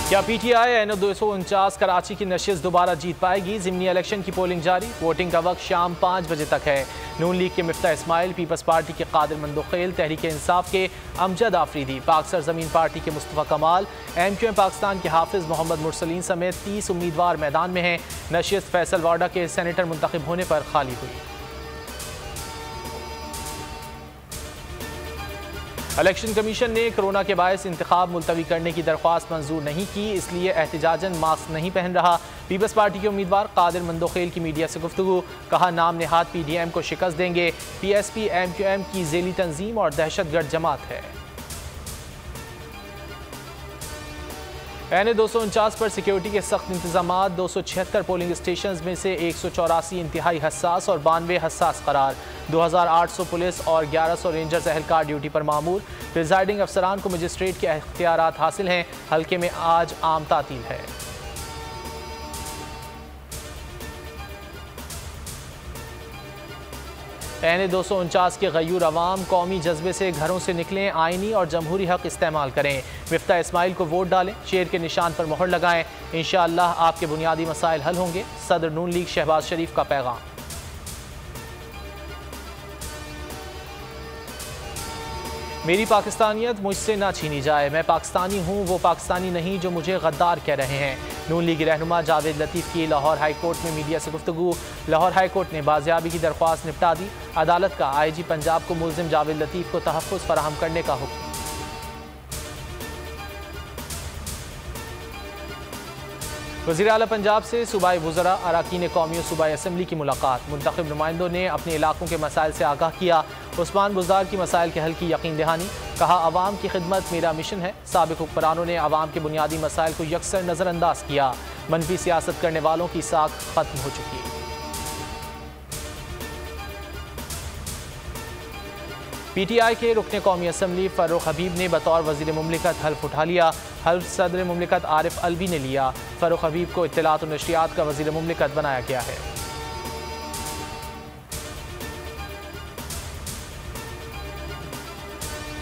क्या PTI NO-249 Karachi की नशिस्त दोबारा जीत पाएगी? ज़िमनी इलेक्शन की पोलिंग जारी। वोटिंग का वक्त शाम 5 बजे तक है। नून लीग के मिफ्ता इस्माइल, पीपल्स पार्टी के कादिर मंदोखेल, तहरीक इंसाफ के अमजद आफरीदी, पाक सरजमीन पार्टी के मुस्तफ़ा कमाल, MQM पाकिस्तान के हाफिज मोहम्मद मुरसलीन समेत 30 उम्मीदवार मैदान में हैं। नशिस्त फैसल वाडा के सेनेटर मुंतखब होने पर खाली हुई। इलेक्शन कमीशन ने कोरोना के बायस इंतखाब मुलतवी करने की दरख्वास्त मंजूर नहीं की, इसलिए एहतजाजन मास्क नहीं पहन रहा। पीपल्स पार्टी के उम्मीदवार कादिर मंदोखेल की मीडिया से गुफ्तगू, कहा नाम नेहाद PDM को शिकस्त देंगे। PSP MQM की ज़ेली तंजीम और दहशतगर्द जमात है। NO-249 पर सिक्योरिटी के सख्त इंतजाम। 276 पोलिंग स्टेशन में से 184 इंतहाई हसास और 92 हसास करार। 2800 पुलिस और 1100 रेंजर्स एहलकार ड्यूटी पर मामूर। प्रिजाइडिंग अफसरान को मजिस्ट्रेट के अख्तियारात हासिल हैं। हल्के में आज आम तातील है। NO-249 के गयूर अवाम कौमी जज्बे से घरों से निकलें, आइनी और जमहूरी हक इस्तेमाल करें। मिफ्ता इस्माइल को वोट डालें, शेर के निशान पर मोहर लगाएं। इंशाअल्लाह आपके बुनियादी मसाइल हल होंगे। सदर नून लीग शहबाज शरीफ का पैगाम। मेरी पाकिस्तानियत मुझसे ना छीनी जाए। मैं पाकिस्तानी हूँ, वो पाकिस्तानी नहीं जो मुझे गद्दार कह रहे हैं। नून लीग रहनुमा जावेद लतीफ़ की लाहौर हाई कोर्ट में मीडिया से गुफ्तगू। लाहौर हाई कोर्ट ने बाजियाबी की दरख्वास्त निपटा दी। अदालत का IG पंजाब को मुल्ज़िम जावेद लतीफ़ को तहफ़्फ़ुज़ फराहम करने का हुक्म। वज़ीर आला पंजाब से सूबाई वुज़रा, अरकान कौमी सूबाई असम्बली की मुलाकात। मुंतखब नुमाइंदों ने अपने इलाकों के मसाइल से आगाह किया। उस्मान बुज़दार की मसाइल के हल की यकीन दहानी, कहा अवाम की खिदमत मेरा मिशन है। साबिक़ हुक्मरानों ने अवाम के बुनियादी मसाइल को यकसर नज़रअंदाज किया। मनफी सियासत करने वालों की साख खत्म हो चुकी है। PTI के रुकने कौमी असम्बली फ़ारूक हबीब ने बतौर वज़ीर मुमलिकत हल्फ उठा लिया। हल्फ सदर मुमलिकत आरिफ अलवी ने लिया। फ़ारूक हबीब को इत्तलात और नशरियात का वज़ीर मुमलिकत बनाया गया है।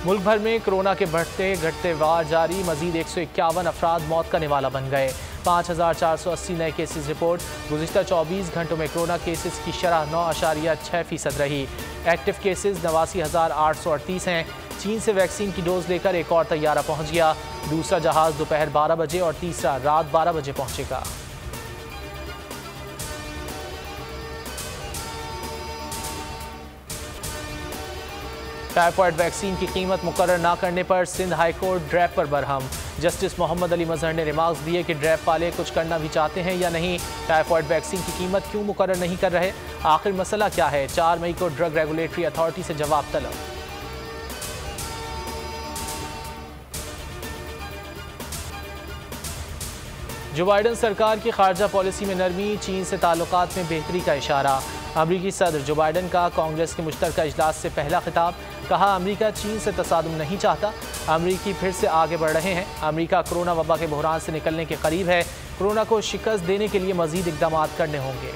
मुल्क भर में कोरोना के बढ़ते घटते वार जारी। मजीद 151 अफराद मौत का निवाला बन गए। 5480 नए केसेस रिपोर्ट। गुज़िश्ता 24 घंटों में कोरोना केसेस की शरह 9.6% रही। एक्टिव केसेस 89,838 हैं। चीन से वैक्सीन की डोज लेकर एक और तैयारा पहुंच गया। दूसरा जहाज दोपहर 12 बजे और तीसरा रात 12 बजे पहुंचेगा। टाइफॉइड वैक्सीन की कीमत मुकर्रर न करने पर सिंध हाई कोर्ट ड्रैप पर बरहम। जस्टिस मोहम्मद अली मजहर ने रिमार्क्स दिए कि ड्रैप वाले कुछ करना भी चाहते हैं या नहीं। टाइफॉइड वैक्सीन की कीमत क्यों मुकर्रर नहीं कर रहे? आखिर मसला क्या है? 4 मई को ड्रग रेगुलेटरी अथॉरिटी से जवाब तलब। जो बाइडन सरकार की खारजा पॉलिसी में नरमी, चीन से ताल्लुकात में बेहतरी का इशारा। अमरीकी सदर जो बाइडन का कांग्रेस के मुश्तरका इजलास से पहला खिताब, कहा अमरीका चीन से तसादुम नहीं चाहता। अमरीकी फिर से आगे बढ़ रहे हैं। अमरीका कोरोना वबा के बहरान से निकलने के करीब है। कोरोना को शिकस्त देने के लिए मजीद इकदाम करने होंगे।